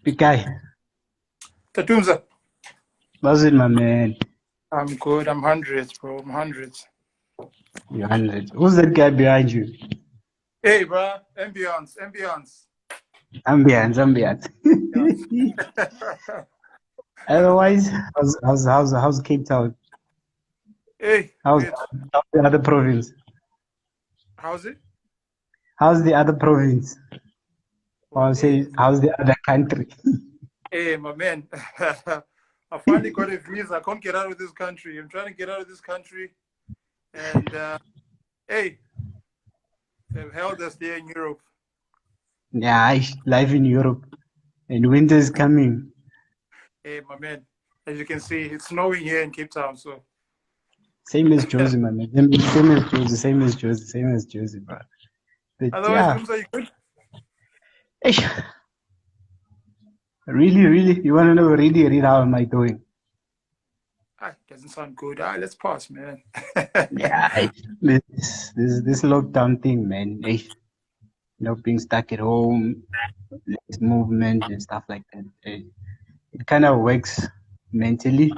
Big guy, Tatumza. how's it, my man? I'm good. I'm hundreds, bro. I'm hundreds. You're 100. Who's that guy behind you? Hey, bro. Ambiance. Ambiance. Ambiance. Yeah. Otherwise, how's Cape Town? Hey, How's, good. how's the other province? How's it? How's the other province? Well, Or hey, say, how's the other country? hey, my man. I finally got a visa. I can't get out of this country. I'm trying to get out of this country. And hey, they've held us there in Europe. Yeah, life in Europe. And winter is coming. Hey, my man. As you can see, it's snowing here in Cape Town. So, Same as Josie, my man. Same as Josie, same as Josie, bro. But otherwise, yeah, Tumza, you good? Eish, really, you want to know really, how am I doing? Doesn't sound good. Let's pass, man. Yeah, this lockdown thing, man. Being stuck at home, less movement and stuff like that. It kind of works mentally,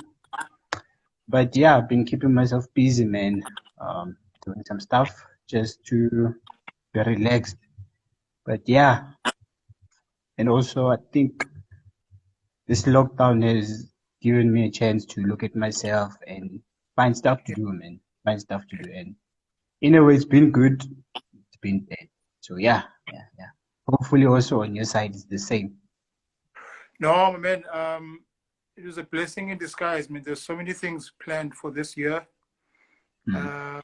but yeah, I've been keeping myself busy, man. Doing some stuff just to be relaxed. But yeah, and also I think this lockdown has given me a chance to look at myself and find stuff to do, man. Find stuff to do, and in a way, it's been good. It's been bad. So yeah. Hopefully, also on your side, it's the same. No, my man. It was a blessing in disguise. I mean, there's so many things planned for this year. Mm. Uh,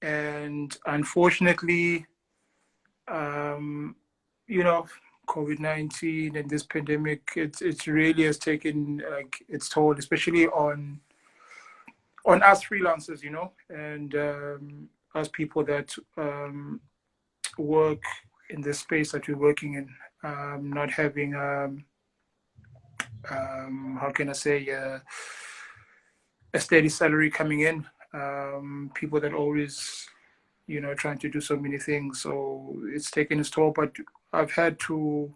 and unfortunately, you know, COVID-19 and this pandemic, it's really has taken like its toll, especially on us freelancers, and us people that work in the space that we're working in, not having how can I say a steady salary coming in. People that always trying to do so many things. So it's taken its toll, but I've had to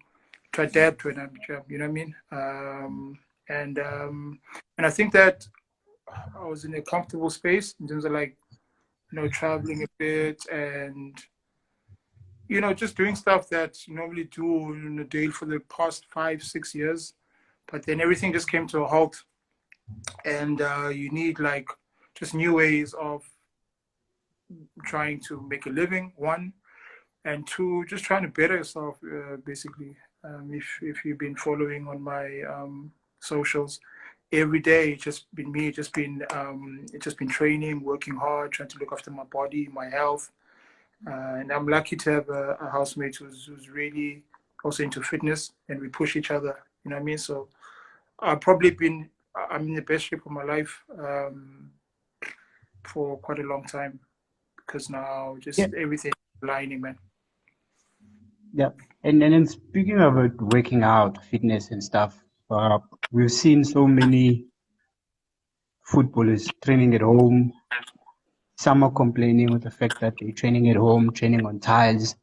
adapt to it. You know what I mean? And I think that I was in a comfortable space in terms of like traveling a bit and just doing stuff that you normally do in a day for the past 5-6 years. But then everything just came to a halt, and you need like just new ways of trying to make a living, one, and two, just trying to better yourself, basically. If you've been following on my socials, every day it's just been me, it's just been training, working hard, trying to look after my body, my health, and I'm lucky to have a housemate who's really also into fitness, and we push each other. You know what I mean? So I'm in the best shape of my life for quite a long time because now Yeah, just everything aligning, man. yeah. And then speaking about working out, fitness and stuff, we've seen so many footballers training at home. Some are complaining with the fact that they're training at home, training on tiles,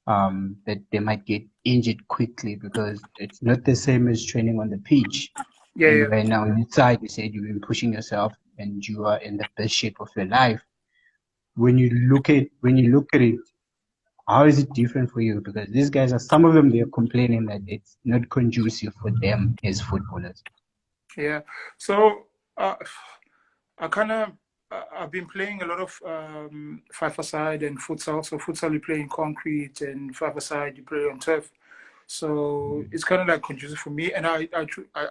that they might get injured quickly because it's not the same as training on the pitch. Yeah, And yeah. right now inside, you said you've been pushing yourself and you are in the best shape of your life. When you look at it, how is it different for you? Because these guys are some of them they're complaining that it's not conducive for them as footballers. Yeah. So uh, I kind of I've been playing a lot of five-a-side and futsal. So futsal you play in concrete, and five-a-side you play on turf. So it's kind of like conducive for me, and I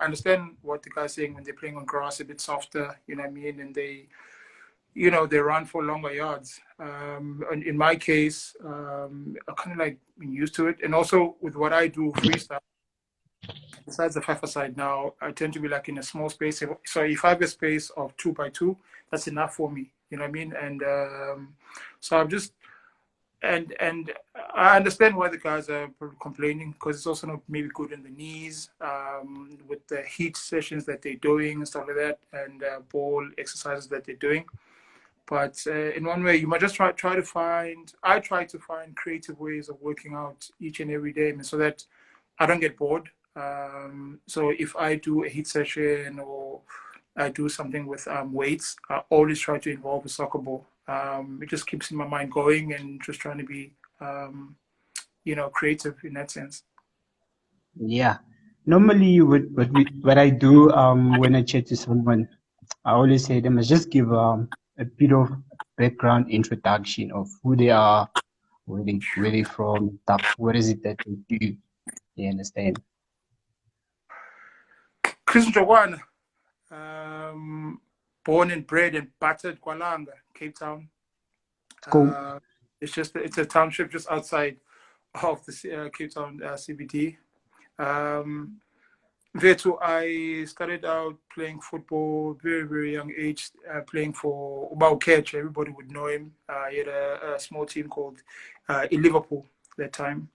understand what the guy's saying when they're playing on grass, a bit softer. You know what I mean? And they run for longer yards. And in my case, I kind of like been used to it, and also with what I do freestyle. Besides the five side now, I tend to be like in a small space. So if I have a space of 2x2, that's enough for me. You know what I mean? And so I'm just and I understand why the guys are complaining because it's also not maybe good in the knees with the heat sessions that they're doing and stuff like that, and ball exercises that they're doing. But in one way, you might just try to find. I try to find creative ways of working out each and every day, so that I don't get bored. So if I do a heat session or I do something with weights, I always try to involve a soccer ball. It just keeps my mind going and just trying to be, creative in that sense. Yeah. Normally, what I do when I chat to someone, I always say they must just give a bit of background introduction of who they are, where they from, stuff. What is it that they do? You understand? Chris Njokwana, born and bred and battered Kwalanga, Cape Town. Cool. It's a township just outside of the Cape Town CBD. There too, I started out playing football very, very young age, playing for Ubao Ketch. Everybody would know him. He had a small team called in Liverpool at that time.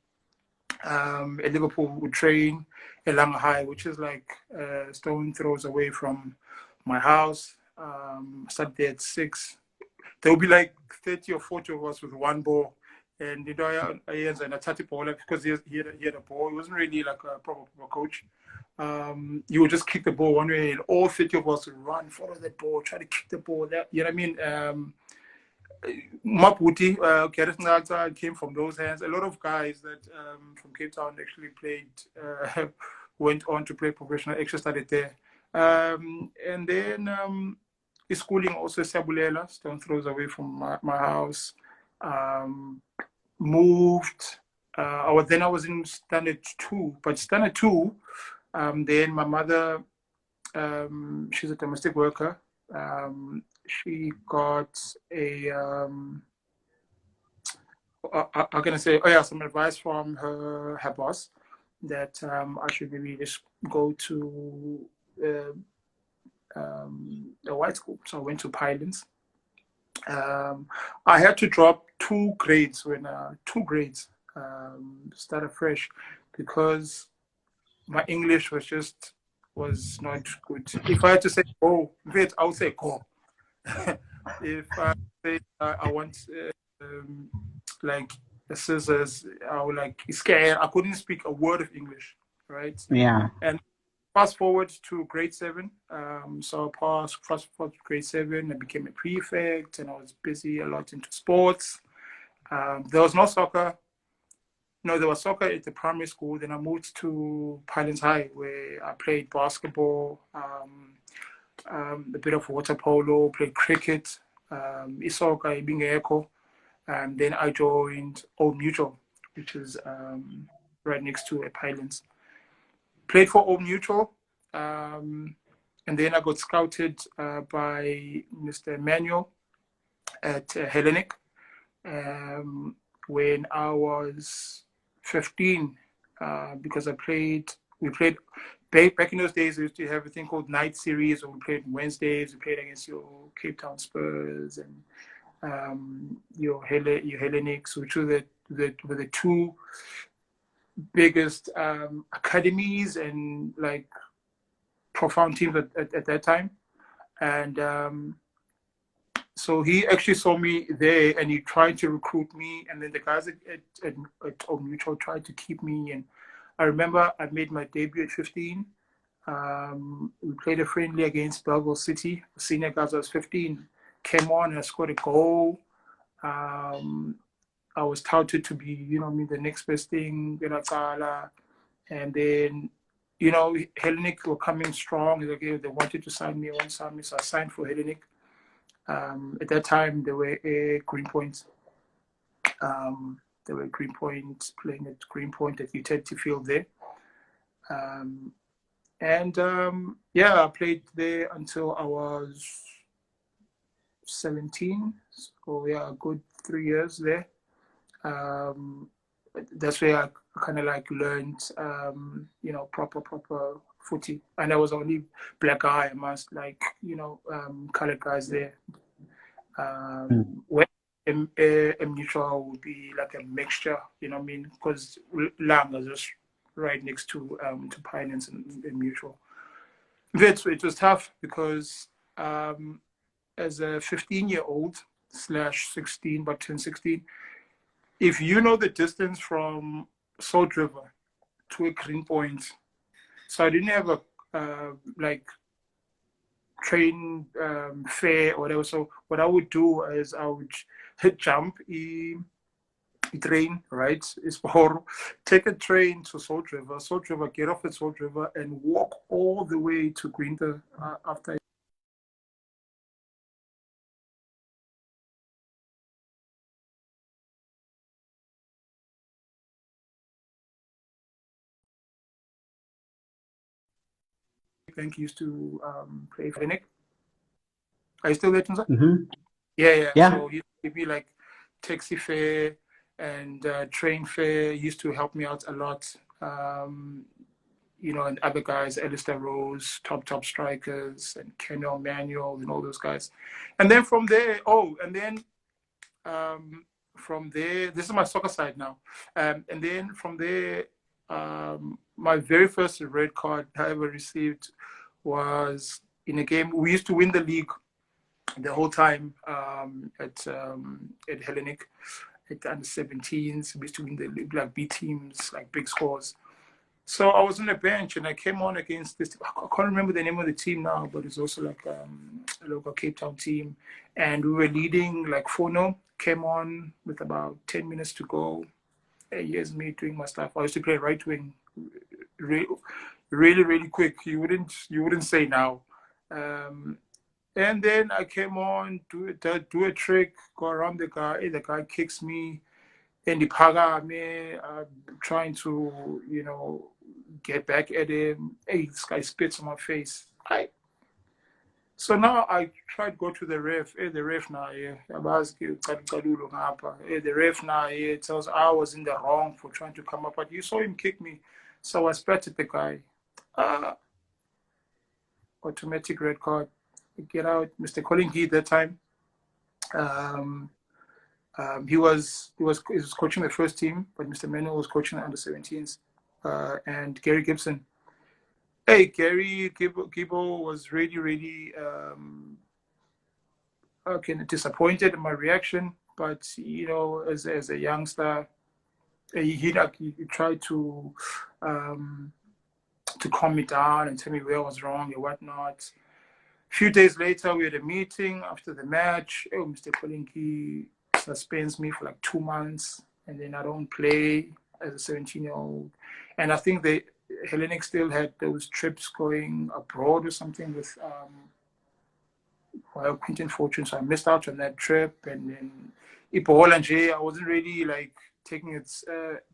At Liverpool would train at Langa High, which is like stone throws away from my house. I started there at 6. There will be like 30 or 40 of us with one ball. And I had a tatty ball because he had a ball. He wasn't really like a proper coach. You would just kick the ball one way, and all 30 of us would run, follow that ball, try to kick the ball. You know what I mean? Maputi, Gareth Ngata came from those hands. A lot of guys that from Cape Town actually played, went on to play professional, actually started there. And then his schooling also Sabulela, stone throws away from my house. Moved. I was in standard 2, but standard 2, then my mother, she's a domestic worker. She got how can I say? Oh yeah, some advice from her boss that I should maybe just go to a white school. So I went to Pylons. I had to drop 2 grades started fresh because my English was not good. If I had to say go, I would say go. If I say I want like the scissors, I would like scared. I couldn't speak a word of English, right? Yeah. And fast forward to grade 7. So I fast forward to grade 7. I became a prefect, and I was busy a lot into sports. There was no soccer. No, there was soccer at the primary school. Then I moved to Pylons High, where I played basketball, a bit of water polo, played cricket, isoka, ibingeko. Then I joined Old Mutual, which is right next to Pylons. Played for Old Mutual, and then I got scouted by Mr. Emmanuel at Hellenic when I was 15, because we played back in those days. We used to have a thing called night series, or we played Wednesdays. We played against your Cape Town Spurs and your Hellenics, which were the 2 biggest academies and like profound teams at that time. And so he actually saw me there, and he tried to recruit me. And then the guys at Old Mutual tried to keep me. And I remember I made my debut at 15. We played a friendly against Belleville City. The senior guys, I was 15, came on and I scored a goal. I was touted to be, the next best thing, and then, Hellenic were coming strong. They wanted to sign me, so I signed for Hellenic. At that time, they were a Greenpoint. They were Greenpoint, playing at Greenpoint at Utility Field there. I played there until I was 17. So yeah, a good 3 years there. That's where I kind of like learned, proper footy. And I was only black guy amongst colored guys there. When mutual would be like a mixture, because Lang is just right next to Pylons and mutual. It was tough because as a 15-year-old /16, but turned 16, if you know the distance from Salt River to a green point. So I didn't have a like train fare or whatever. So what I would do is I would jump train, right? Is for take a train to Salt River, get off at Salt River, and walk all the way to Greenter after. Thank you used to play for Nick. Are you still there, Tunza? Yeah. Yeah. So he give me like taxi fare and train fare. He used to help me out a lot. You know, and other guys, Alistair Rose, top strikers, and Kennel Manuel, and all those guys. And then from there, from there, this is my soccer side now. And then from there, my very first red card I ever received was in a game. We used to win the league the whole time at Hellenic, at the under 17s. We used to win the league, like B teams, like big scores. So I was on the bench and I came on against this. I can't remember the name of the team now, but it's also like a local Cape Town team. And we were leading like 4-0. Came on with about 10 minutes to go. Here's me doing my stuff. I used to play right wing, really quick. You wouldn't say now. And then I came on, do a trick, go around the guy. The guy kicks me. And the paga me, trying to, you know, get back at him. Hey, this guy spits on my face. So now I try to go to the ref. Hey, the ref now, yeah. Hey, the ref now, yeah, tells I was in the wrong for trying to come up, but you saw him kick me. So I spat at the guy. Automatic red card. Get out. Mr. Colin Heath that time. He was coaching the first team, but Mr. Manuel was coaching the under 17s, and Gary Gibson. Hey, Gary Gibbo was really disappointed in my reaction, but you know, as a youngster, he tried to calm me down and tell me where I was wrong and whatnot. A few days later, we had a meeting after the match. Oh, Mr. Kolinki suspends me for like 2 months, and then I don't play as a 17-year-old. And I think Hellenic still had those trips going abroad or something with Quentin Fortune, so I missed out on that trip. And then Ipohola and Jay, I wasn't really like taking it.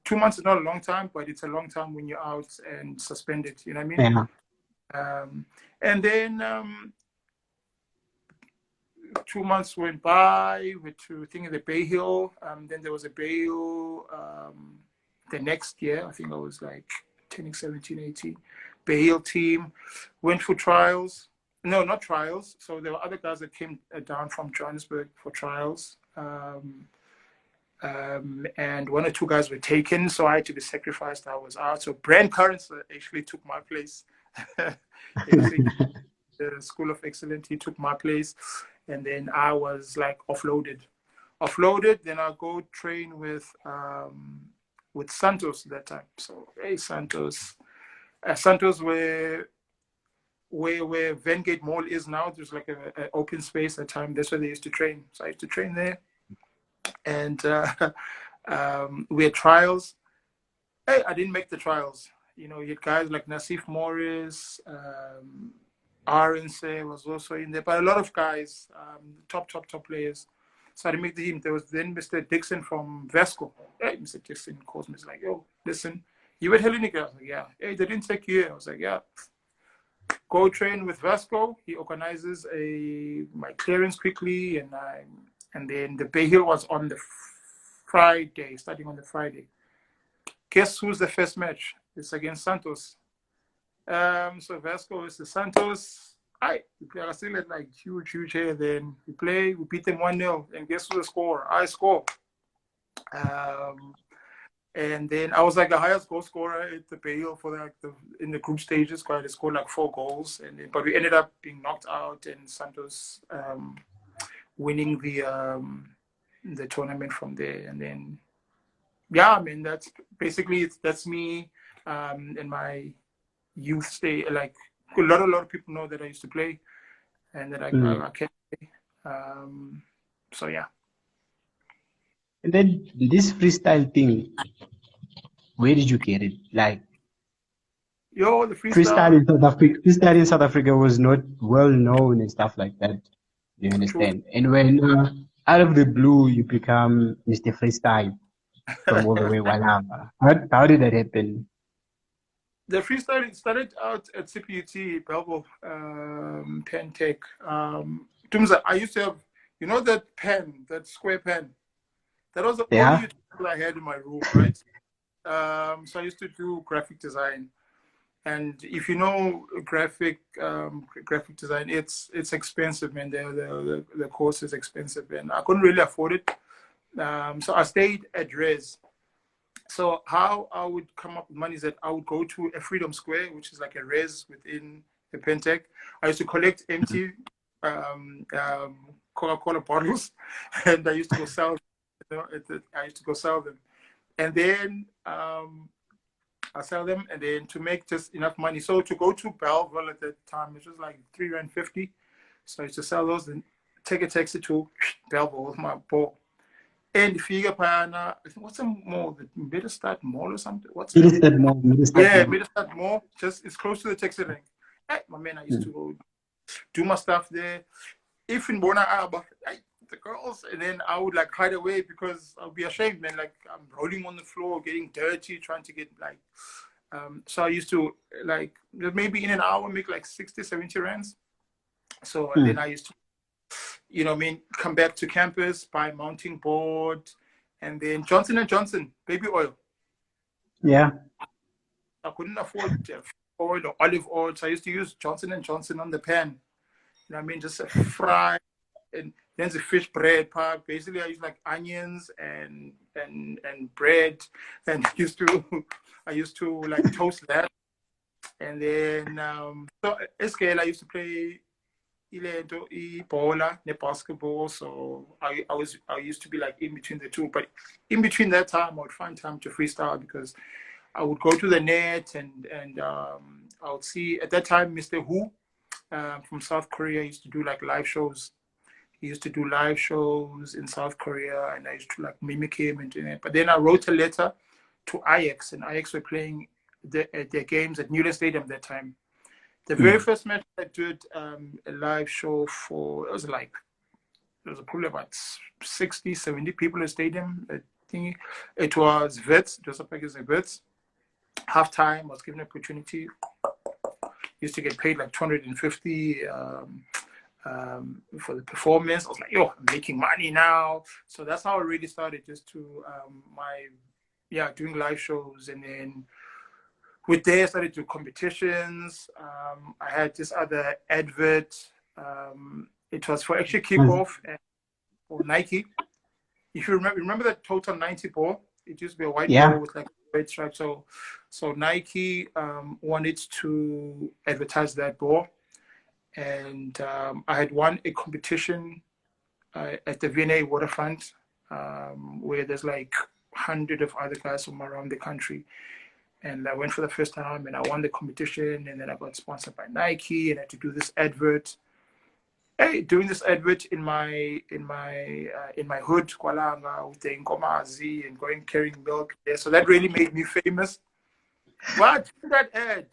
2 months is not a long time, but it's a long time when you're out and suspended. You know what I mean? Yeah. And then 2 months went by with thinking the Bay Hill. Then there was a Bay Hill the next year. I think I was like turning 17, 18. Bay Hill team went for trials. No, not trials. So there were other guys that came down from Johannesburg for trials. And 1 or 2 guys were taken, so I had to be sacrificed. I was out. So Brand Currents actually took my place. The School of Excellence, he took my place. And then I was like offloaded. Then I go train with Santos that time. So hey, Santos where Vengate Mall is now. There's like an open space at the time. That's where they used to train. So I used to train there. And we had trials. Hey, I didn't make the trials. You know, you had guys like Nassif Morris, RNC was also in there, but a lot of guys, top players. So I didn't make the team. There was then Mr. Dixon from Vesco. Hey, Mr. Dixon calls me. He's like, yo, listen, you at Hellenic? I was like, yeah. Hey, they didn't take you here. I was like, yeah. Go train with Vesco. He organizes my clearance quickly, and then the Bay Hill was on the Friday, starting on the Friday. Guess who's the first match? It's against Santos. So Vasco is the Santos. I still had like huge hair. Then we beat them 1-0, and guess who the score? I score. And then I was like the highest goal scorer at the Bay Hill for in the group stages. I scored like 4 goals, but we ended up being knocked out, and Santos winning the tournament from there. And then yeah, I mean that's me in my youth stay. Like a lot of people know that I used to play, and that I can play. So yeah. And then this freestyle thing, where did you get it? Like Yo, the freestyle. Freestyle in South Africa was not well known and stuff like that. You True. understand? And when out of the blue you become Mr. Freestyle from all the way Walamba. How did that happen? The freestyle, it started out at CPUT, Belleville, Pen Tech. Tumza, I used to have, you know, that pen, that square pen. That was the only Yeah. utensil I had in my room, right? So I used to do graphic design, and if you know graphic design, it's expensive, man. The course is expensive, and I couldn't really afford it. So I stayed at Res. So how I would come up with money is that I would go to a Freedom Square, which is like a res within the Pentec. I used to collect empty Coca-Cola bottles, and I used to go sell them. I used to go sell them, and then I sell them, and then to make just enough money. So to go to Belleville at that time, it was like R3.50. So I used to sell those and take a taxi to Belleville with my ball. And Figa Payana, I think what's a mall? The Middlestad Mall or something? What's it? Middlestad Mall. Yeah, Middlestad Mall. Just it's close to the taxi rank. Hey, my man, I used to go do my stuff there. If in Bona Aba, the girls, and then I would like hide away because I'll be ashamed, man. Like I'm rolling on the floor, getting dirty, trying to get like. So I used to like maybe in an hour make like 60, 70 rands. So then I used to, you know what I mean, come back to campus, buy a mounting board, and then Johnson & Johnson, baby oil. Yeah. I couldn't afford oil or olive oil, so I used to use Johnson & Johnson on the pan. You know what I mean? Just a fry, and then the fish bread part. Basically, I used like onions and bread, and I used to like toast that. And then, so SKL, I used to play Bola, basketball. So I used to be like in between the two. But in between that time, I would find time to freestyle because I would go to the net and I would see at that time Mr. Hu from South Korea used to do like live shows. He used to do live shows in South Korea, and I used to like mimic him and doing it. But then I wrote a letter to Ajax, and Ajax were playing their games at Newland Stadium at that time. The very first match I did a live show for, it was probably about 60, 70 people in the stadium. I think it was Vets, Joseph Packers and Vets. Halftime, I was given an opportunity. Used to get paid like 250 for the performance. I was like, yo, I'm making money now. So that's how I really started, just to doing live shows. And then with there, I started to do competitions. I had this other advert. It was for actually kickoff for Nike. If you remember that Total 90 ball? It used to be a white ball with like a red stripe. So Nike wanted to advertise that ball. And I had won a competition at the V&A waterfront where there's like 100 of other guys from around the country. And I went for the first time and I won the competition, and then I got sponsored by Nike and I had to do this advert. Hey, doing this advert in my hood, Kwalanga, with the Nkomazi and going carrying milk there. So that really made me famous. But in that ad,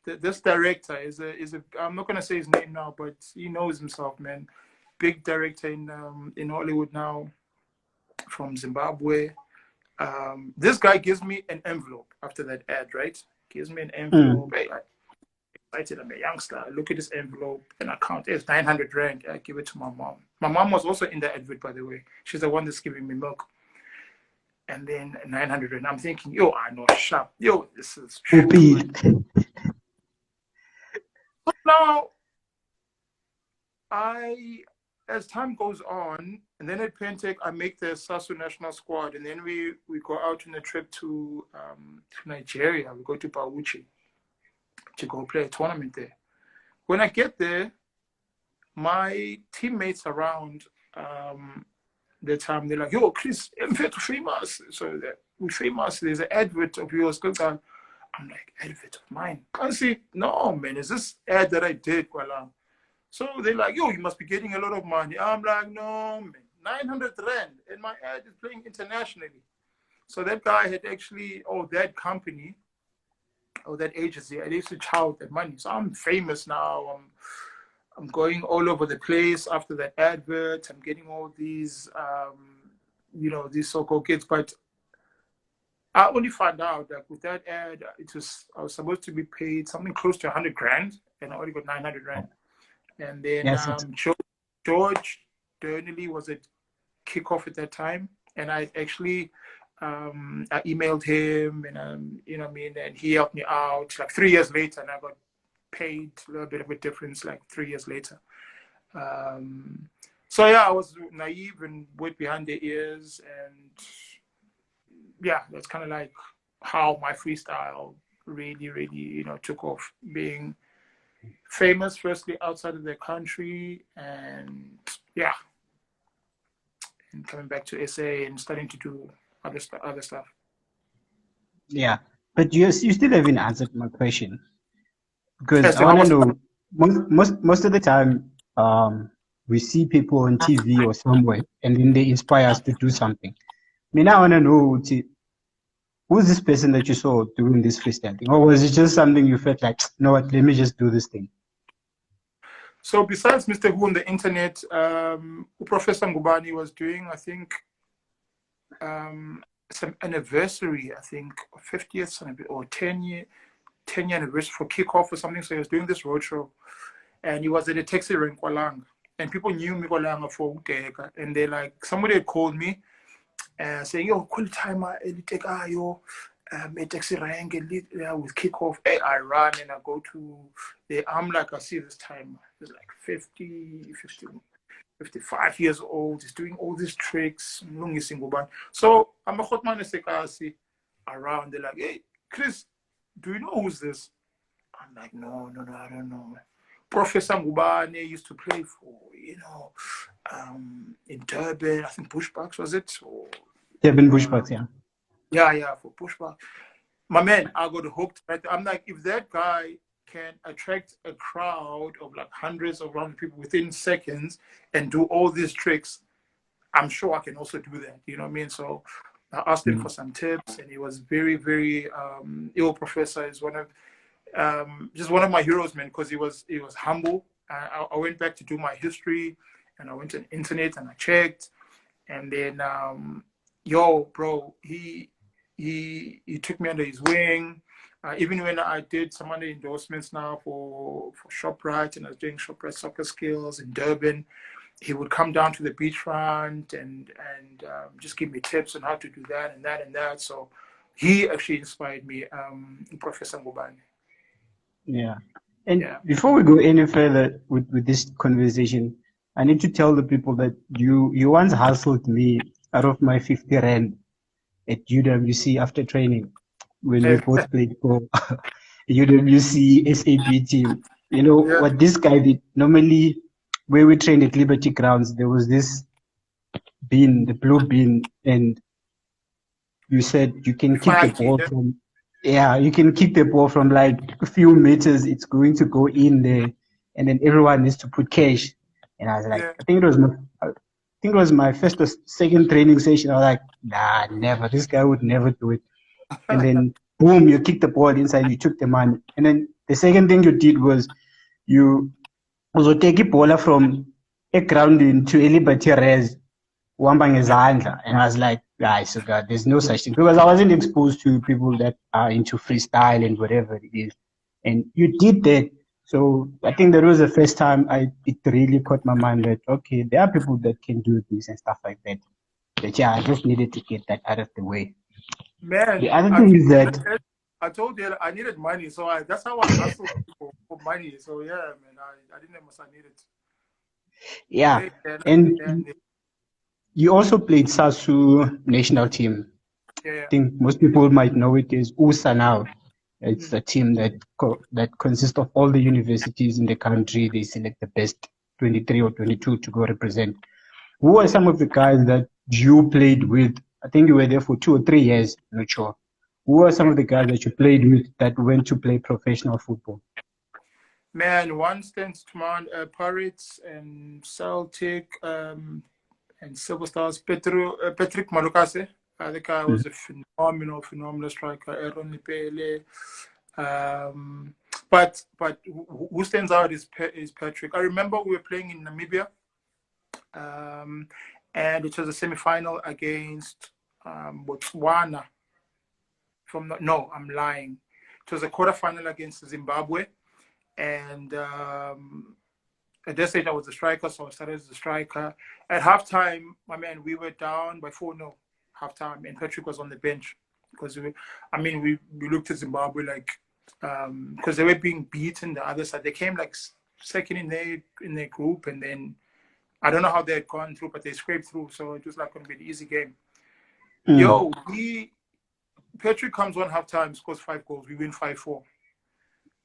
this director is a I'm not gonna say his name now, but he knows himself, man. Big director in Hollywood now, from Zimbabwe. This guy gives me an envelope after that ad, right? Gives me an envelope. Hey, I'm excited. I'm a youngster. I look at this envelope and I count. It's 900 rand. I give it to my mom. My mom was also in the advert, by the way. She's the one that's giving me milk. And then 900 rand. I'm thinking, yo, I know sharp. Yo, this is true. Now, as time goes on, and then at Pentec, I make the Sasu national squad, and then we go out on a trip to Nigeria. We go to Bauchi to go play a tournament there. When I get there, my teammates around that time. They're like, yo, Chris, I'm famous. So we're famous. There's an advert of yours. I'm like, advert of mine? I see, no, man, is this ad that I did? Well, so they're like, yo, you must be getting a lot of money. I'm like, no, man, 900 Rand. And my ad is playing internationally. So that guy had actually, or that company, or that agency, I used to chow that money. So I'm famous now. I'm going all over the place after that advert. I'm getting all these, these so-called gigs. But I only found out that with that ad, I was supposed to be paid something close to 100 grand, and I only got 900 rand. And then Yes, George Durnelly was at kickoff at that time, and I actually I emailed him, and you know what I mean, and he helped me out. Like 3 years later, and I got paid a little bit of a difference. Like 3 years later. So yeah, I was naive and went behind the ears, and yeah, that's kind of like how my freestyle really, really, took off. Being famous, firstly outside of the country, and yeah, and coming back to SA and starting to do other stuff. yeah. But you still haven't answered my question, because As I to how want to much? know, most of the time, we see people on TV or somewhere, and then they inspire us to do something. I mean, I want to know, who's this person that you saw doing this freestyle thing? Or was it just something you felt like, you know what, let me just do this thing? So besides Mr. Who on the internet, Professor Ngubani was doing, I think, some anniversary, I think, 50th or 10-year anniversary for kickoff or something. So he was doing this roadshow, and he was at a taxi rank Kwalang, and people knew me Kwalang for Uteka, and they like, somebody had called me saying, yo, cool time, yo, a taxi rank with kickoff. Hey, I run and I go to I'm like, I see this time, it's like 55 years old. He's doing all these tricks. So I'm a hot man around. They're like, hey, Chris, do you know who's this? I'm like, no, I don't know. Professor Ngubane used to play for, in Durban, I think Pushbacks, was it? Or, Devin Bushbucks, yeah. Yeah, for Pushback. My man, I got hooked. Right? I'm like, if that guy can attract a crowd of like hundreds of random people within seconds and do all these tricks, I'm sure I can also do that. You know what I mean? So I asked him for some tips, and he was very, very ill. Professor is just one of my heroes, man, because he was humble. I went back to do my history, and I went to the internet and I checked, and then bro, he took me under his wing. Even when I did some other endorsements now for ShopRite, and I was doing ShopRite soccer skills in Durban, he would come down to the beachfront and just give me tips on how to do that and that and that. So he actually inspired me, Professor Ngubane. Yeah. And Yeah. before we go any further with this conversation, I need to tell the people that you once hustled me out of my 50 rand at UWC after training when we both played for UWC SAP team. You know what this guy did? Normally, where we trained at Liberty Grounds, there was this bin, the blue bin, and you said you can kick the ball from, you can kick the ball from like a few meters. It's going to go in there, and then everyone needs to put cash. And I was like, I think it was my first or second training session. I was like, nah, never. This guy would never do it. And then boom, you kicked the ball inside. You took the money. And then the second thing you did was you also take a ball from a ground into a Liberty Res. And I was like, guys, so God, there's no such thing, because I wasn't exposed to people that are into freestyle and whatever it is. And you did that. So I think that was the first time it really caught my mind that, okay, there are people that can do this and stuff like that. But yeah, I just needed to get that out of the way. Man, The other thing is that I told you I needed money, so that's how I hustled for money. So yeah, man, I didn't know what I needed. Yeah, and you also played SASU national team. Yeah. I think most people might know it as USA now. It's a team that consists of all the universities in the country. They select the best 23 or 22 to go represent. Who are some of the guys that you played with? I think you were there for 2 or 3 years, not sure. Who are some Yeah. of the guys that you played with that went to play professional football? Man, one stands to mind, Pirates and Celtic, and Silver Stars. Patrick Malukase. The guy was a phenomenal striker. Aaron Nipele. But who stands out is Patrick. I remember we were playing in Namibia, and it was a semi-final against Botswana. No, I'm lying. It was a quarterfinal against Zimbabwe, and at that stage I was a striker, so I started as a striker. At halftime, my man, we were down by 4-0 halftime, and Patrick was on the bench because we looked at Zimbabwe like because they were being beaten the other side. They came like second in their group, and then I don't know how they had gone through, but they scraped through, so it was like going to be an easy game. Yo, Patrick comes on halftime, scores 5 goals. We win 5-4.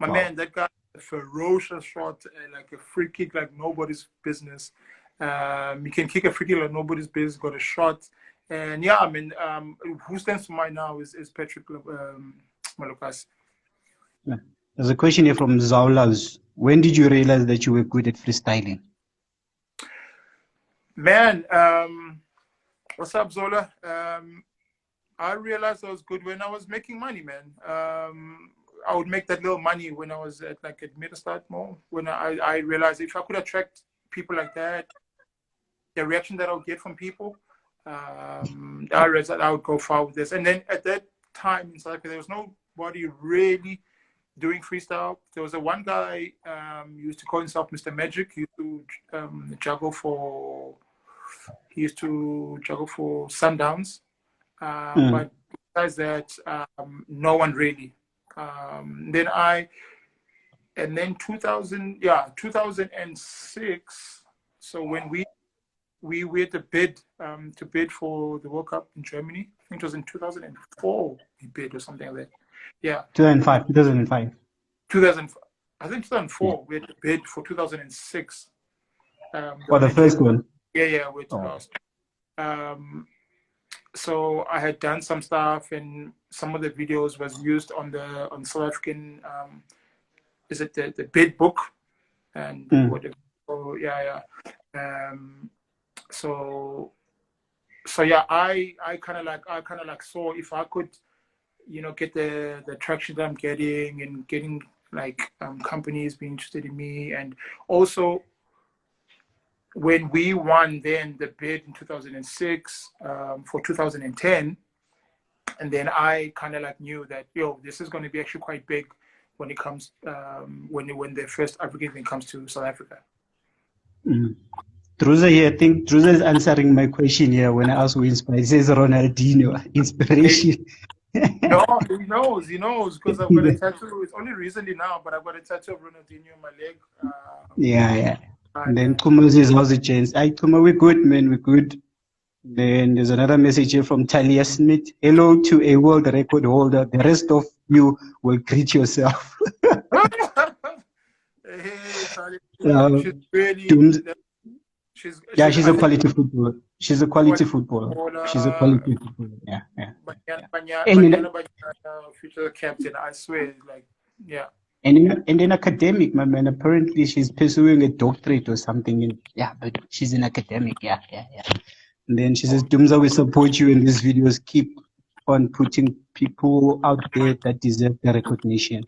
My man, that guy, a ferocious shot, like a free kick, like nobody's business. You can kick a free kick like nobody's business. Got a shot, and yeah, I mean, who stands to mind now is Patrick Malukasi. There's a question here from Zaulas. When did you realize that you were good at freestyling? Man, what's up, Zola? I realized I was good when I was making money, man. I would make that little money when I was at Middlestad Mall. When I realized if I could attract people like that, the reaction that I would get from people, I realized that I would go far with this. And then at that time in South Africa, there was nobody really doing freestyle. There was one guy used to call himself Mr. Magic. He used to juggle for Sundowns. But besides that, no one really. Then 2006. So when we had to bid for the World Cup in Germany. I think it was in 2004 we bid or something like that. Yeah. 2005. 2000. I think 2004 we had to bid for 2006. For the first one. Yeah, we lost. So I had done some stuff, and some of the videos was used on South African. Is it the bid book? And whatever. So yeah. So yeah, I kind of like saw if I could, get the traction that I'm getting and getting companies being interested in me, and also when we won then the bid in 2006 for 2010, and then I kind of knew that this is going to be actually quite big when it comes when the first African thing comes to South Africa. Druza here, I think Druza is answering my question here when I ask who inspired. He says Ronaldinho, inspiration. No, he knows because I've got a tattoo. It's only recently now, but I've got a tattoo of Ronaldinho on my leg. Yeah. And then Kuma says, how's the chance? Kuma, we're good, man, we're good. Then there's another message here from Talia Smith. Hello to a world record holder. The rest of you will greet yourself. Hey, Talia. She's a quality footballer. She's a quality footballer. Yeah. Future captain, I swear, yeah. And in academic, my man, apparently she's pursuing a doctorate or something. But she's an academic. Yeah. And then she says, Dumza, we support you in these videos. Keep on putting people out there that deserve the recognition.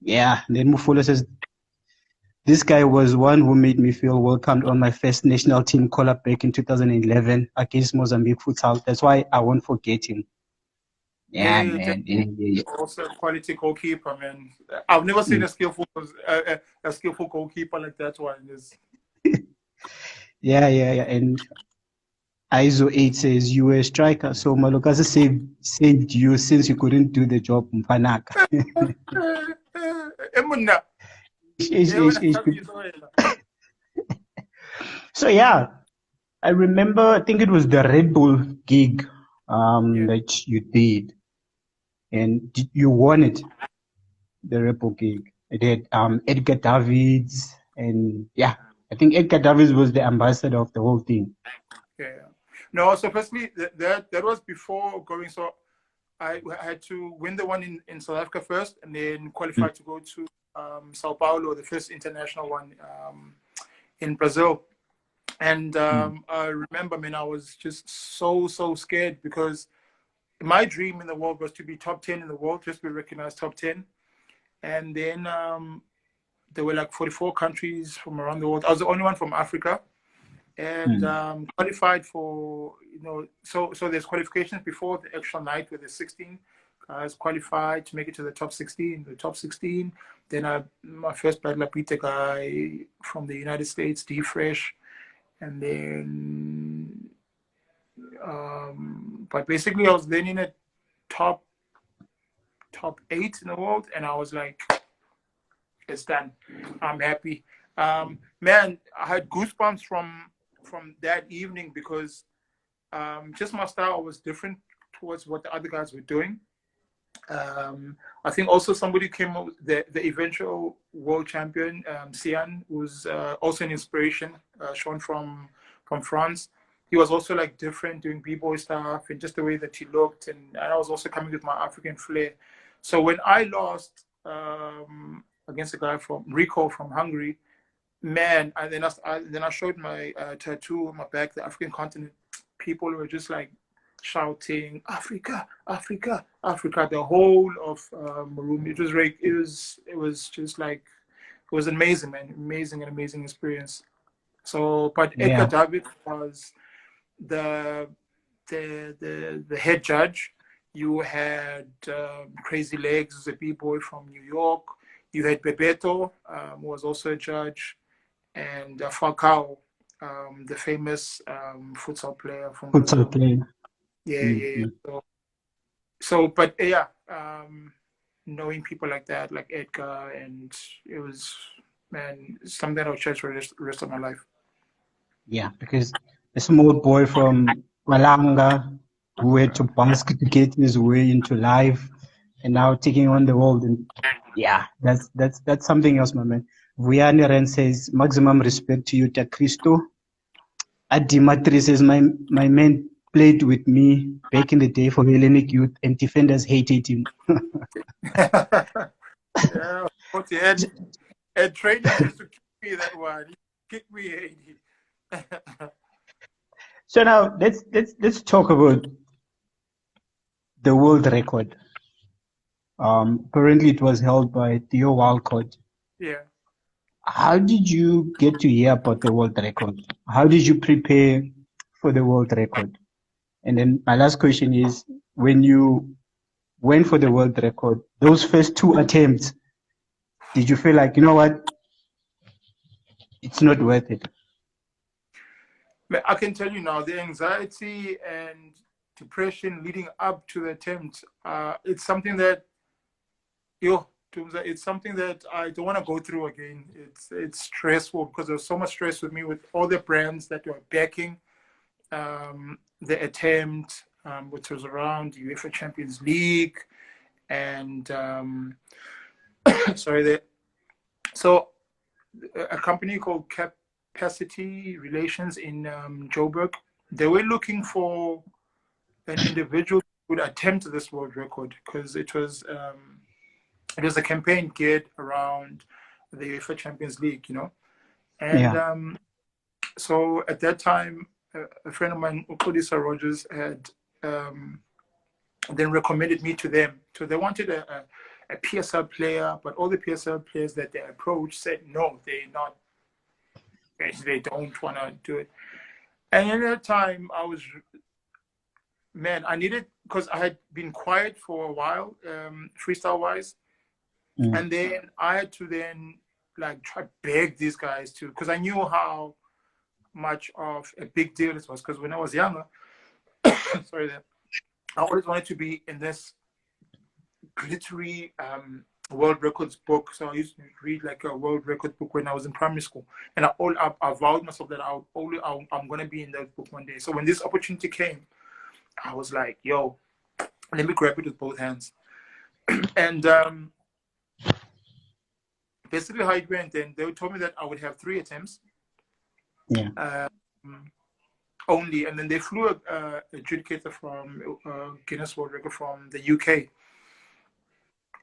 Yeah. And then Mufolo says, this guy was one who made me feel welcomed on my first national team call-up back in 2011 against Mozambique futsal. That's why I won't forget him. Yeah, man. Yeah. Also a quality goalkeeper, man. I've never seen a skillful goalkeeper like that one. Yeah. And ISO 8 says you were a striker, so Malukasi saved you since you couldn't do the job. Mpanaka. So yeah, I remember, I think it was the Red Bull gig that you did, and you won it, the Red Bull gig. It had Edgar Davids, and I think Edgar Davids was the ambassador of the whole thing. Yeah. No, so firstly, that was before going. So I had to win the one in South Africa first, and then qualify to go to Sao Paulo, the first international one in Brazil. And I remember, man, I was just so scared because my dream in the world was to be top 10 in the world, just to be recognized top 10. And then there were like 44 countries from around the world. I was the only one from Africa, and qualified for, so there's qualifications before the actual night where there's 16 guys qualified to make it to the top 16. The top 16, then my first battle, I beat a guy from the United States, D Fresh, and then but basically I was then in a top 8 in the world, and I was like, it's done. I'm happy. Man, I had goosebumps from that evening because just my style was different towards what the other guys were doing. I think also somebody came up, the eventual world champion, Sian, was also an inspiration, shown from France. He was also like different, doing b-boy stuff and just the way that he looked, and I was also coming with my African flair. So when I lost against a guy from Rico from Hungary, man, and then I showed my tattoo on my back, the African continent. People were just like shouting, "Africa, Africa, Africa!" The whole of room. It was just like, it was amazing, man, amazing experience. So, but Edgar David was the head judge. You had Crazy Legs, a b-boy from New York. You had Bebeto, who was also a judge, and Falcao, the famous futsal player from Brazil. Yeah. So, but yeah, knowing people like that, like Edgar, and it was, man, something that I'll cherish for the rest of my life. Yeah, because a small boy from Malanga who had to busk to get his way into life, and now taking on the world, and yeah, that's something else, my man. Vuyani Ren says, maximum respect to you, Ta Cristo. Adi Matri says, my man played with me back in the day for Hellenic Youth, and defenders hated him. Yeah, and training used to kick me that one. He kicked me. So now let's talk about the world record. Apparently it was held by Theo Walcott. Yeah. How did you get to hear about the world record? How did you prepare for the world record? And then my last question is, when you went for the world record, those first 2 attempts, did you feel like, you know what, it's not worth it? I can tell you now, the anxiety and depression leading up to the attempt, it's something that, it's something that I don't want to go through again. It's stressful because there's so much stress with me, with all the brands that were backing the attempt, which was around UEFA Champions League, and so a company called Capacity Relations in Joburg, they were looking for an individual who would attempt this world record because it was a campaign geared around the UEFA Champions League, and so at that time, a friend of mine, Ukodisa Rogers, had then recommended me to them. So they wanted a PSL player, but all the PSL players that they approached said no, they don't want to do it. And at that time, I needed, because I had been quiet for a while, freestyle wise, and then I had to then like try to beg these guys to, because I knew how much of a big deal it was. Because when I was younger, I always wanted to be in this glittery world records book. So I used to read like a world record book when I was in primary school, and I vowed myself that I'm going to be in that book one day. So when this opportunity came, I was like, yo, let me grab it with both hands. And basically how it went, then they told me that I would have 3 attempts. Yeah. Only, and then they flew a adjudicator from Guinness World Record from the UK,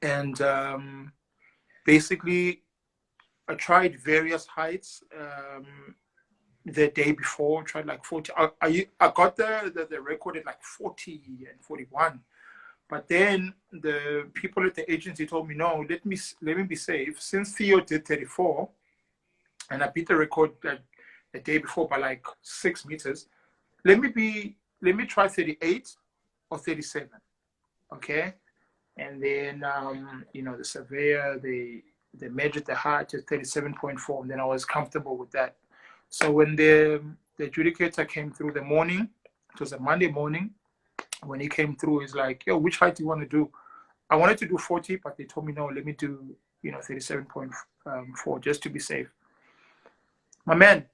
and basically I tried various heights the day before. Tried like 40. I got the record at like 40 and 41, but then the people at the agency told me, no, let me be safe. Since Theo did 34, and I beat the record the day before by like 6 meters. Let me try 38 or 37, okay? And then the surveyor they measured the height to 37.4, and then I was comfortable with that. So when the adjudicator came through the morning, it was a Monday morning. When he came through, he's like, "Yo, which height do you want to do?" I wanted to do 40, but they told me no. Let me do 37.4 just to be safe. My man,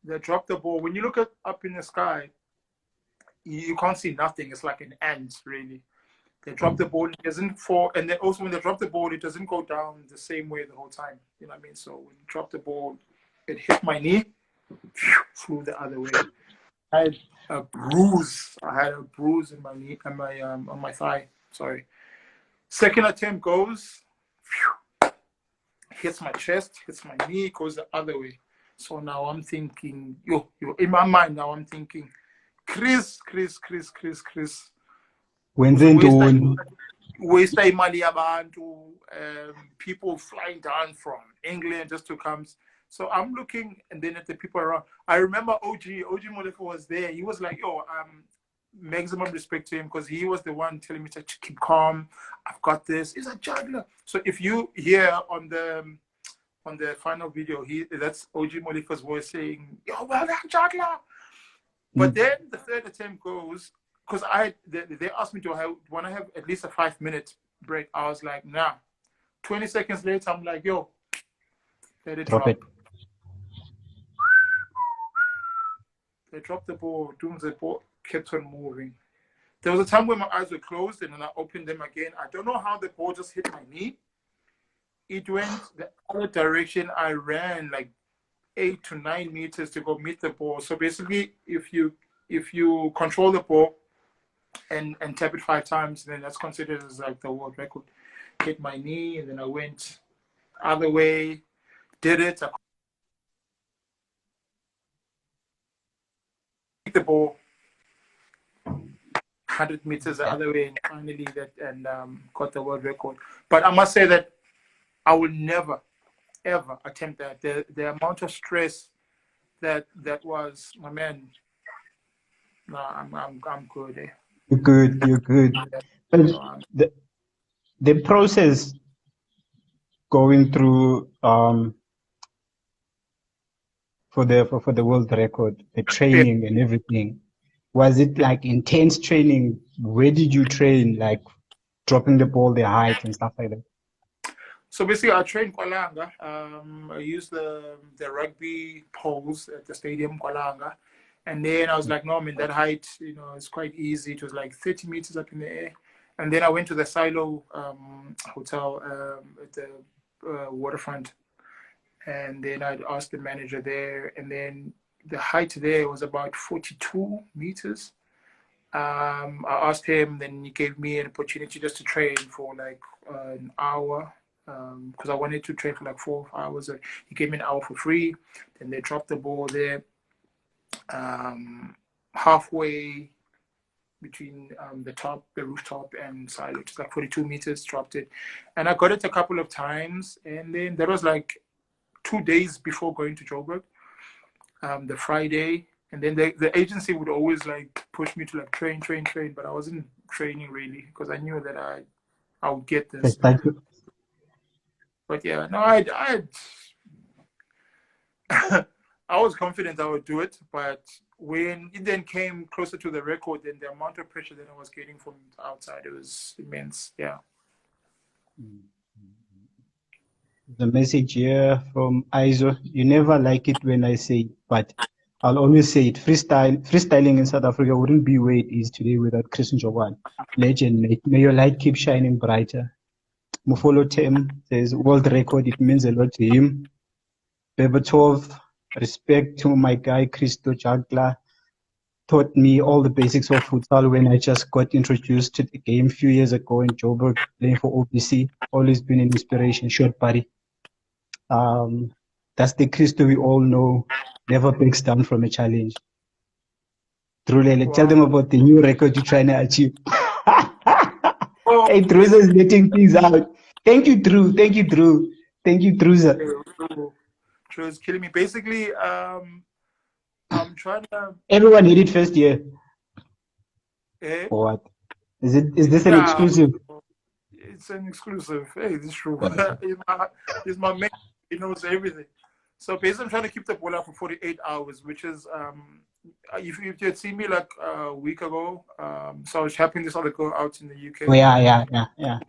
they dropped the ball. When you look up in the sky, you can't see nothing. It's like an ant, really. They drop the ball, it doesn't fall, and then also when they drop the ball, it doesn't go down the same way the whole time. You know what I mean? So when you drop the ball, it hit my knee, flew the other way. I had a bruise. In my knee, on my thigh. Sorry. Second attempt goes, hits my chest, hits my knee, goes the other way. So now I'm thinking, in my mind now I'm thinking, Chris. When's into waste imali yabantu, people flying down from England just to come. So I'm looking, and then at the people around. I remember OG Molefe was there. He was like, "Yo, maximum respect to him because he was the one telling me to keep calm. I've got this. He's a juggler." So if you hear on the final video, that's OG Molefe's voice saying, "Yo, well done, juggler." But then the third attempt goes, because they asked me want to have at least a 5-minute break. I was like, nah. 20 seconds later, I'm like, yo, let it drop. They dropped the ball. The ball kept on moving. There was a time when my eyes were closed and then I opened them again. I don't know how the ball just hit my knee. It went the other direction. I ran like 8 to 9 meters to go meet the ball. So basically, if you control the ball and tap it 5 times, then that's considered as like the world record. Hit my knee, and then I went other way, did it. I picked the ball 100 meters the other way, and finally got the world record. But I must say that I will never, ever attempt that. The amount of stress that was, my man. No, I'm good. Eh? You're good. But the process going through for the world record, the training and everything, was it like intense training? Where did you train, like dropping the ball, the height and stuff like that? So basically, I trained Kwalanga. I used the rugby poles at the stadium, Kwalanga. And then I was like, no, that height, it's quite easy. It was like 30 meters up in the air. And then I went to the Silo hotel at the waterfront. And then I asked the manager there. And then the height there was about 42 meters. I asked him, then he gave me an opportunity just to train for like an hour. Because I wanted to train for like 4 hours. He gave me an hour for free. Then they dropped the ball there. Halfway between the rooftop and silo, just like 42 meters, dropped it. And I got it a couple of times. And then that was like 2 days before going to Joburg, the Friday. And then the agency would always like push me to like train. But I wasn't training really because I knew that I would get this. But yeah, no, I was confident I would do it, but when it then came closer to the record, then the amount of pressure that I was getting from outside, it was immense. Yeah. The message here from Iso: you never like it when I say it, but I'll always say it. Freestyling in South Africa wouldn't be where it is today without Chris Njokwana. Legend, mate. May your light keep shining brighter. Mufolo Tem says, world record, it means a lot to him. Beber 12 Respect to my guy, Christo Jagla. Taught me all the basics of futsal when I just got introduced to the game a few years ago in Joburg, playing for OPC. Always been an inspiration, short buddy. That's the Christo we all know. Never breaks down from a challenge. Truly, tell Wow. them about the new record you're trying to achieve. Oh, Hey, Truza is letting things out. Thank you, Drew. Thank you, Drew. Thank you, Truza. True, it's killing me. Basically, I'm trying to. Everyone hit it first year. Eh? Or what? Is this an Yeah, exclusive? it's an exclusive. Hey, this is true. Yeah. He's my man. He knows everything. So basically, I'm trying to keep the ball up for 48 hours, which is if you had seen me like a week ago, so I was helping this other girl out in the Oh, UK, yeah.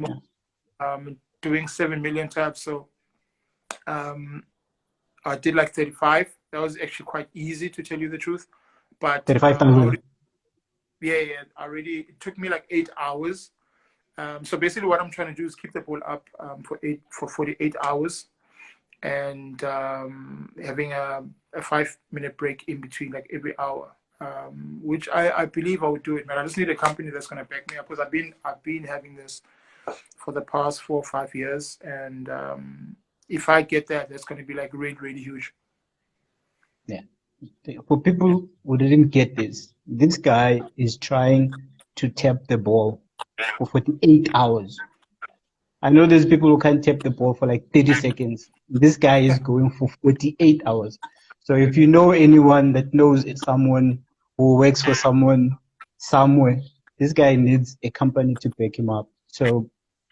doing 7 million taps. So I did like 35. That was actually quite easy, to tell you the truth. But 35,000. it took me like 8 hours. So basically, what I'm trying to do is keep the ball up for 48 hours, and having a 5-minute break in between, like every hour. Which I believe I would do it, man. I just need a company that's gonna back me up, because I've been having this for the past 4 or 5 years, and if I get that, that's gonna be like really, really huge. Yeah. For people who didn't get this guy is trying to tap the ball for 48 hours. I know there's people who can't tap the ball for like 30 seconds. This guy is going for 48 hours. So if you know anyone that knows someone who works for someone somewhere, this guy needs a company to back him up. So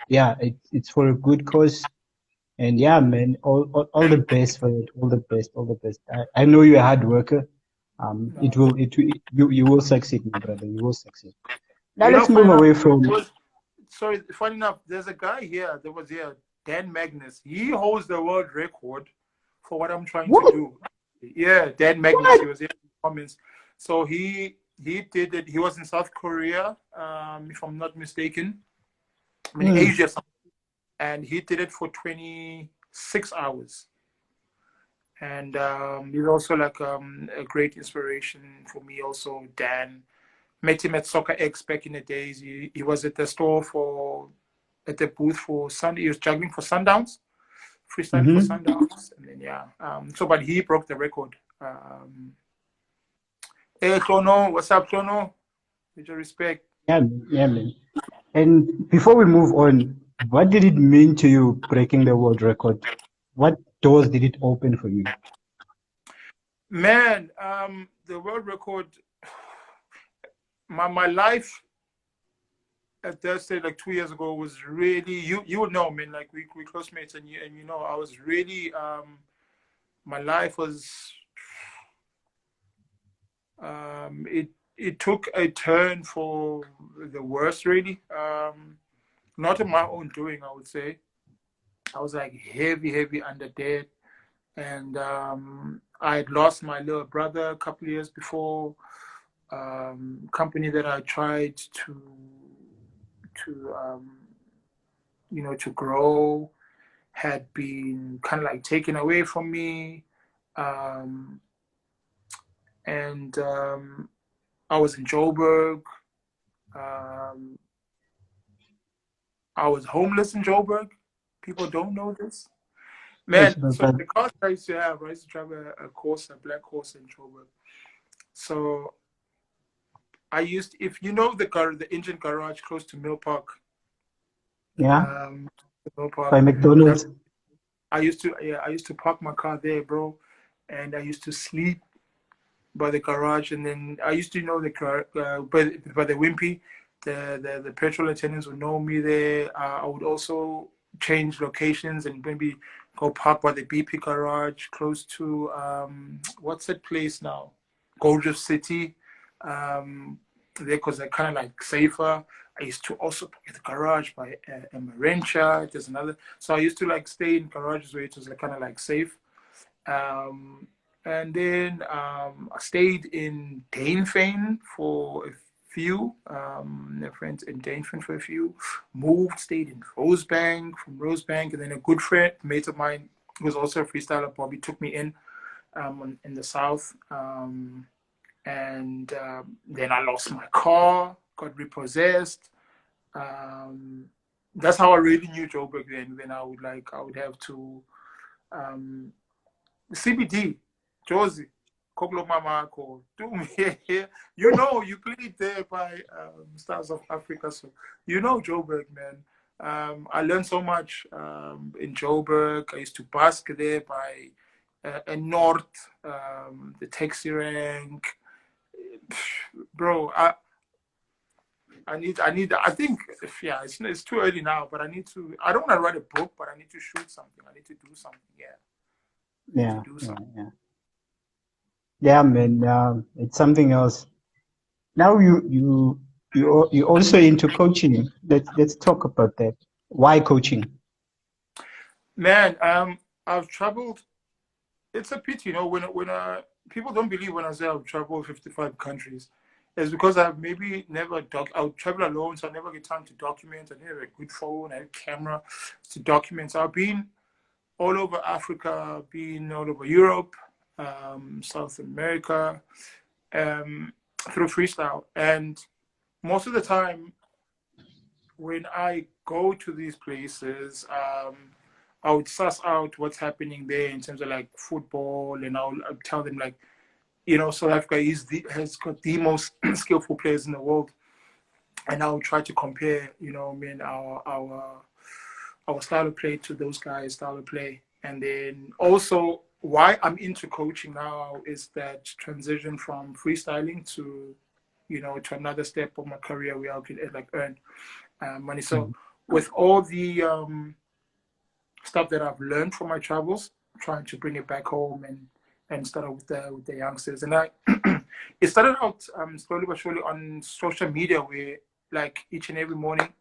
yeah, it's for a good cause. And yeah, man, all the best for it. All the best, all the best. I know you're a hard worker. You will succeed, my brother. You will succeed. Now You know, let's funny move enough, away from. sorry, funny enough, there's a guy here that was here, Dan Magnus. He holds the world record for what I'm trying to What? do. Yeah, Dan Magnus. What? He was here in the comments. So he did it. He was in South Korea, if I'm not mistaken. I mean, Asia, and he did it for 26 hours. And he's also like a great inspiration for me. Also, Dan. Met him at Soccer X back in the days. He was at the store at the booth for he was juggling for Sundowns, freestyling for Sundowns, and then but he broke the record. Hey Chrono, what's up, Chrono? With your respect. Yeah, man. And before we move on, what did it mean to you breaking the world record? What doors did it open for you? Man, the world record, my life at that stage, like 2 years ago, was really, you would know, man, like we close mates, and you know, I was really my life was it took a turn for the worse, really. Not of my own doing, I would say. I was like heavy under debt, and I had lost my little brother a couple of years before. Company that I tried to to grow had been kind of like taken away from me, and I was in Joburg. I was homeless in Joburg. People don't know this. Man, so the cars I used to have, I used to drive a Corsa, a black Corsa in Joburg. So I used, if you know the engine garage close to Mill Park. Yeah. Mill Park. By McDonald's. I used to park my car there, bro, and I used to sleep by the garage, and then I used to know by the Wimpy, the petrol attendants would know me there. I would also change locations and maybe go park by the BP garage close to what's that place now? Gold Reef City. There, because they're kind of like safer. I used to also park at the garage by Marencha. There's another. So I used to like stay in garages where it was like, kind of like safe. And then I stayed in Dainfane for a few, friends in Dainfane for a few. Moved, stayed in Rosebank, from Rosebank, and then a good friend, mate of mine, who was also a freestyler, Bobby, took me in in the south. And then I lost my car, got repossessed. That's how I really knew Joburg then. Then I would have to CBD, Josie, Koklo Mama, Dumi. You know, you played there by Stars of Africa, so you know Joburg, man. I learned so much in Joburg. I used to bask there by North, the taxi rank. Bro, I think, yeah, it's too early now, but I don't want to write a book, but I need to shoot something. I need to do something, Yeah, to do something. yeah, man. It's something else. Now you also into coaching. Let's talk about that. Why coaching? Man, I've traveled. It's a pity, when people don't believe when I say I've traveled 55 countries. It's because I've maybe never I'll travel alone, so I never get time to document. I never have a good phone, I have a camera to document. So I've been all over Africa, been all over Europe, South America, through freestyle. And most of the time, when I go to these places, I would suss out what's happening there in terms of like football, and I'll tell them like, South Africa has got the most skillful players in the world, and I'll try to compare, our style of play to those guys' style of play. And then also why I'm into coaching now is that transition from freestyling to, to another step of my career where I could like earn money. So with all the stuff that I've learned from my travels, trying to bring it back home and start with the youngsters. And it started out slowly but surely on social media, where like each and every morning,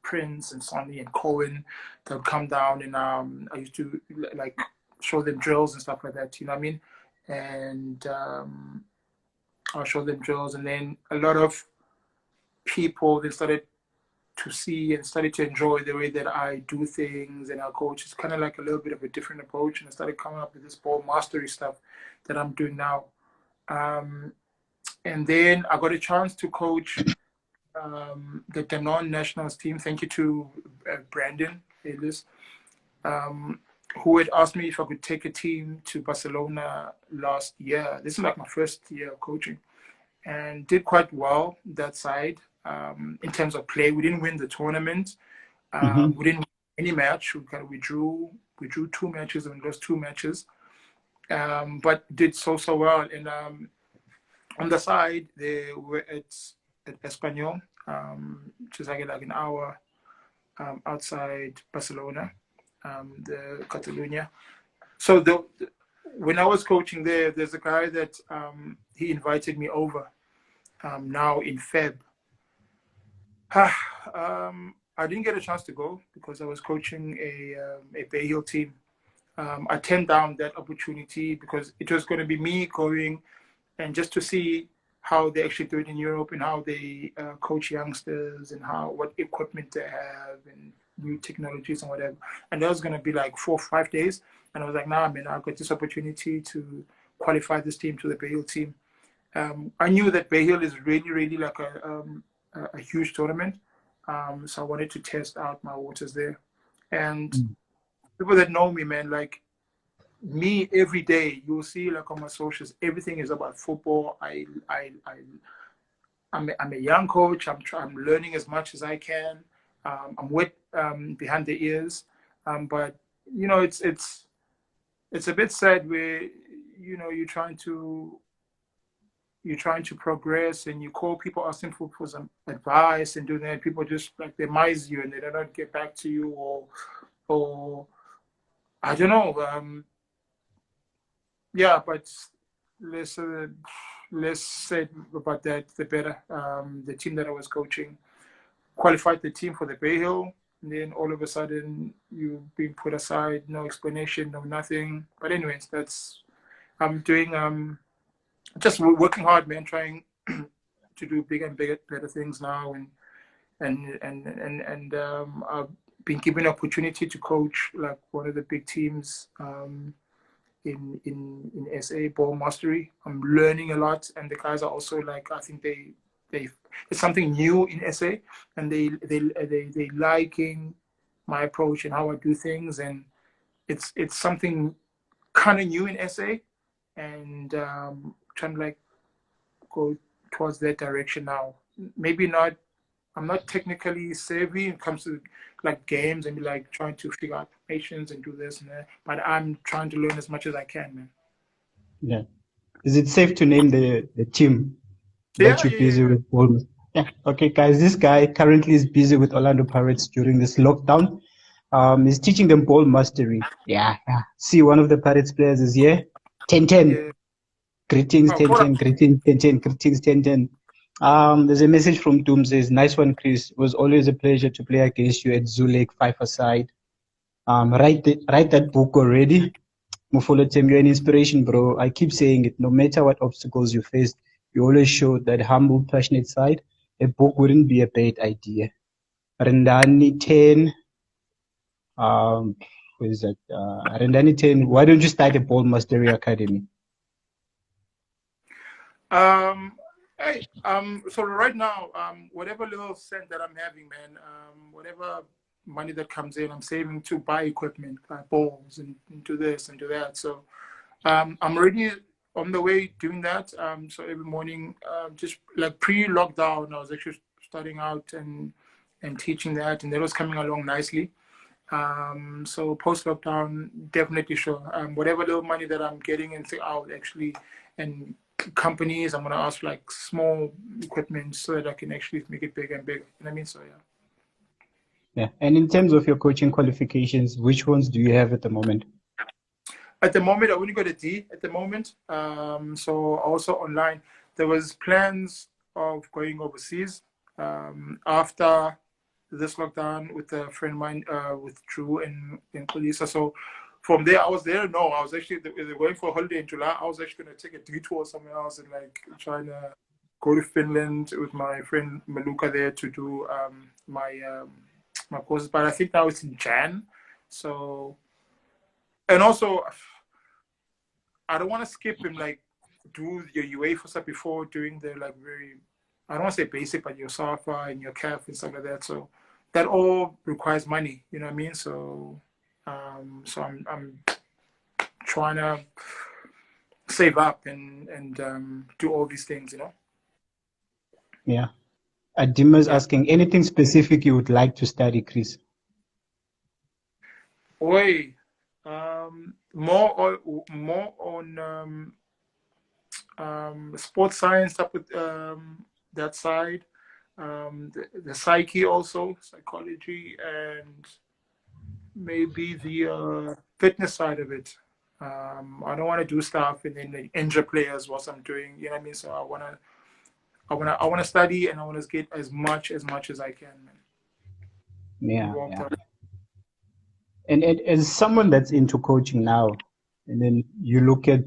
Prince and Sonny and Cohen, that would come down, and I used to like show them drills and stuff like that. You know what I mean? And I'll show them drills, and then a lot of people they started to see and started to enjoy the way that I do things, and our coach is kind of like a little bit of a different approach, and I started coming up with this ball mastery stuff that I'm doing now. And then I got a chance to coach the Danone nationals team. Thank you to Brandon Ellis, who had asked me if I could take a team to Barcelona last year. This is like my first year of coaching, and did quite well that side. In terms of play, we didn't win the tournament. We didn't win any match. We drew 2 matches and lost 2 matches, but did so well. And on the side, they were at Espanyol, which is like an hour outside Barcelona, the Catalonia. So when I was coaching there's a guy that he invited me over now in Feb. I didn't get a chance to go because I was coaching a Bay Hill team. I turned down that opportunity because it was going to be me going and just to see how they actually do it in Europe and how they coach youngsters and what equipment they have and new technologies and whatever. And that was going to be like 4 or 5 days. And I was like, nah, man, I've got this opportunity to qualify this team to the Bay Hill team. I knew that Bay Hill is really, really like a huge tournament. So I wanted to test out my waters there. And people that know me, man, like me every day, you'll see like on my socials, everything is about football. I'm a young coach. I'm learning as much as I can. I'm wet behind the ears. But it's a bit sad where, you're trying to progress and you call people asking for some advice and doing that. People just like they mize you and they don't get back to you or I don't know. Yeah, but less said about that, the better. The team that I was coaching qualified the team for the Bay Hill, and then all of a sudden you've been put aside, no explanation, no nothing. But anyways, I'm doing just working hard, man, trying to do bigger and better things now, and I've been given an opportunity to coach like one of the big teams in SA ball mastery. I'm learning a lot, and the guys are also like, I think they it's something new in SA, and they liking my approach and how I do things, and it's something kind of new in SA, and trying to like go towards that direction now. Maybe not. I'm not technically savvy when it comes to like games and like trying to figure out formations and do this and that, but I'm trying to learn as much as I can, man. Yeah. Is it safe to name the team Yeah, that you're yeah, yeah, busy yeah. with? Almost. Yeah. Okay, guys. This guy currently is busy with Orlando Pirates during this lockdown. He's teaching them ball mastery. Yeah, yeah. See, one of the Pirates players is here. 10-10. Yeah. Greetings, Oh, what 10-10. Greetings, 10-10. Greetings, 10-10. There's a message from Doom says, nice one, Chris. It was always a pleasure to play against you at Zoo Lake, 5-a-side. Write that book already. Mufolo Tim, you're an inspiration, bro. I keep saying it. No matter what obstacles you faced, you always showed that humble, passionate side. A book wouldn't be a bad idea. Rendani 10, who is that? Rendani 10, why don't you start a ball mastery academy? Hey, so right now, whatever little cent that I'm having, man, whatever money that comes in, I'm saving to buy equipment, buy balls, and do this and do that. So, I'm already on the way doing that. So every morning, just like pre-lockdown, I was actually starting out and teaching that, and that was coming along nicely. So post-lockdown, definitely sure. Whatever little money that I'm getting into, I'll actually, and companies, I'm gonna ask for like small equipment so that I can actually make it bigger and bigger. You know what I mean? So yeah. Yeah. And in terms of your coaching qualifications, which ones do you have at the moment? At the moment, I only got a D at the moment. So also online, there was plans of going overseas after this lockdown with a friend of mine, with Drew and Kalisa. So from there, I was there. No, I was actually they're going for a holiday in July. I was actually going to take a detour somewhere else and like trying to go to Finland with my friend Maluka there to do my courses. But I think now it's in Jan. So, and also I don't want to skip and like do your UEFA stuff before doing the like very, I don't want to say basic, but your SAFA and your CAF and stuff like that. So that all requires money, you know what I mean? So so I'm trying to save up and do all these things, you know. Yeah. Adima's Yeah. asking, anything specific you would like to study, Chris? Oi, more on sports science stuff with that side, the psyche also, psychology, and maybe the fitness side of it. I don't want to do stuff and then injure players whilst I'm doing, you know what I mean? So I wanna study and I want to get as much as I can, man. Yeah, Involved. yeah. And as someone that's into coaching now, and then you look at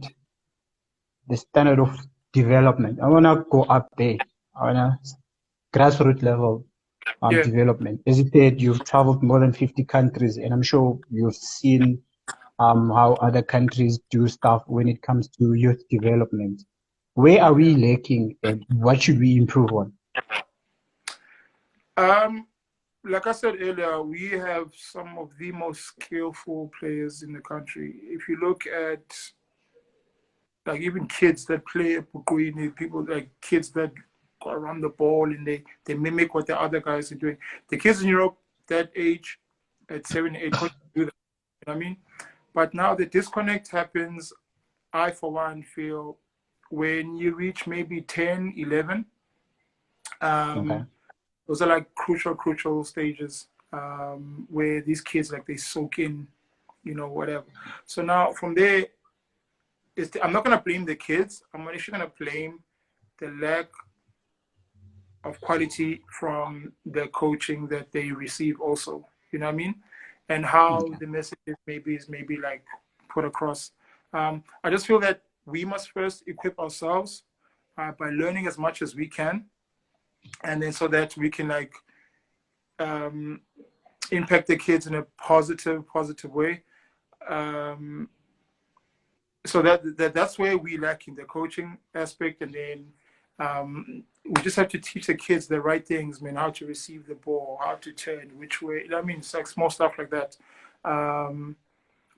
the standard of development, I want to go up there. I want to grassroots level Yeah. development. As you said, you've traveled more than 50 countries, and I'm sure you've seen how other countries do stuff when it comes to youth development. Where are we Yeah. lacking, and what should we improve on? Um, like I said earlier, we have some of the most skillful players in the country. If you look at like even kids that play Pukwini, people like kids that go around the ball and they mimic what the other guys are doing. The kids in Europe that age at 7, 8 couldn't do that. You know what I mean? But now the disconnect happens, I for one feel when you reach maybe 10, 11, Okay. those are like crucial stages where these kids like they soak in, you know, whatever. So now from there, I'm not gonna blame the kids. I'm actually gonna blame the lack of quality from the coaching that they receive also. You know what I mean? And how Okay. the message is maybe like put across. I just feel that we must first equip ourselves by learning as much as we can, and then so that we can like um, impact the kids in a positive way. Um, so that's where we lack in the coaching aspect, and then we just have to teach the kids the right things, man, how to receive the ball, how to turn, which way. I mean, it's like small stuff like that.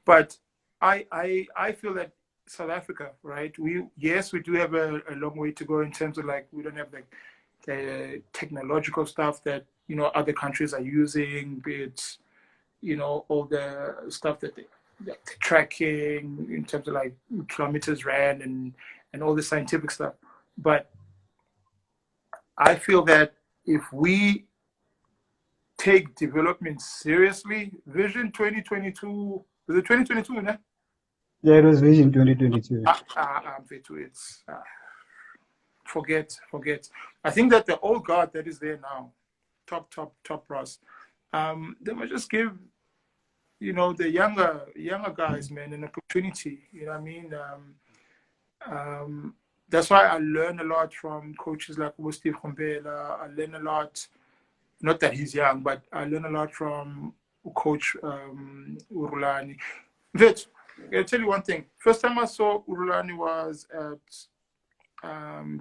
But I feel that South Africa, right? We do have a long way to go in terms of like we don't have like the technological stuff that other countries are using, be it all the stuff that the tracking in terms of like kilometers ran and all the scientific stuff. But I feel that if we take development seriously, Vision 2022, is it 2022, né? Yeah, it was Vision 2022. I'm fit to it. Forget. I think that the old guard that is there now, top brass, they must just give the younger guys, man, an opportunity. You know what I mean? That's why I learn a lot from coaches like Steve Khombela. I learn a lot, not that he's young, but I learn a lot from Coach Urulani. Vich, I'll tell you one thing. First time I saw Urulani was at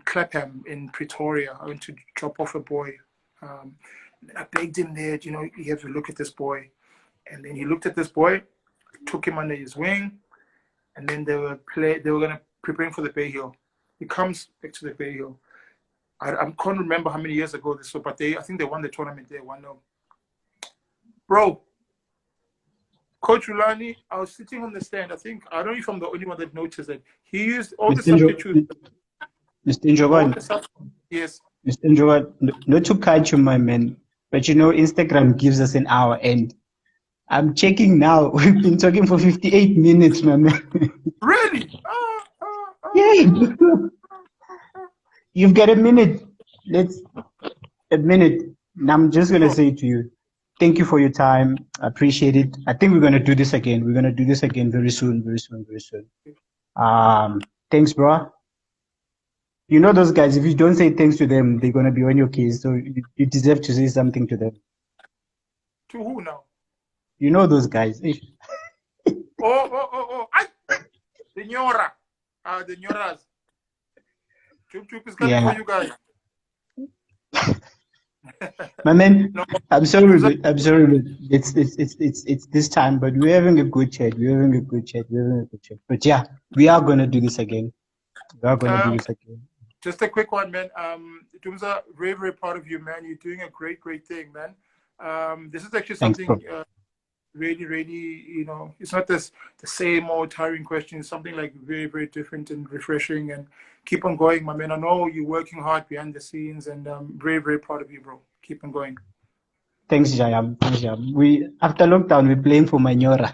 Clapham in Pretoria. I went to drop off a boy. I begged him there, you have to look at this boy. And then he looked at this boy, took him under his wing, and then they were gonna preparing for the Bay Hill. He comes back to the Bay Hill. I can't remember how many years ago this was, but I think they won the tournament there 1-0. Bro, Coach Ulani, I was sitting on the stand. I don't know if I'm the only one that noticed it. He used all the substitutes. Mr. Njokwana. Yes. Mr. Njokwana, not to catch you, my man, but Instagram gives us an hour, and I'm checking now. We've been talking for 58 minutes, my man. Really? Yeah. You've got a minute. A minute. And I'm just going to say to you, thank you for your time. I appreciate it. I think we're going to do this again. We're going to do this again very soon. Thanks, bro. You know those guys, if you don't say thanks to them, they're going to be on your case. So you deserve to say something to them. To who now? You know those guys. Oh. The Nyora. The Nyoras. Chup is coming for you guys. My man, no, I'm sorry, but it's this time, but we're having a good chat. But yeah, we are gonna do this again. Just a quick one, man. Dumza, very, very proud of you, man. You're doing a great thing, man. This is actually something really, it's not the same old tiring question. It's something like very, very different and refreshing. And keep on going, my man. I know you're working hard behind the scenes, and I'm very, very proud of you, bro. Keep on going. Thanks, Jayam. We after lockdown, we're playing for Manyora.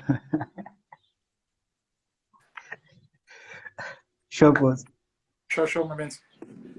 Sure, boss. Sure, my man.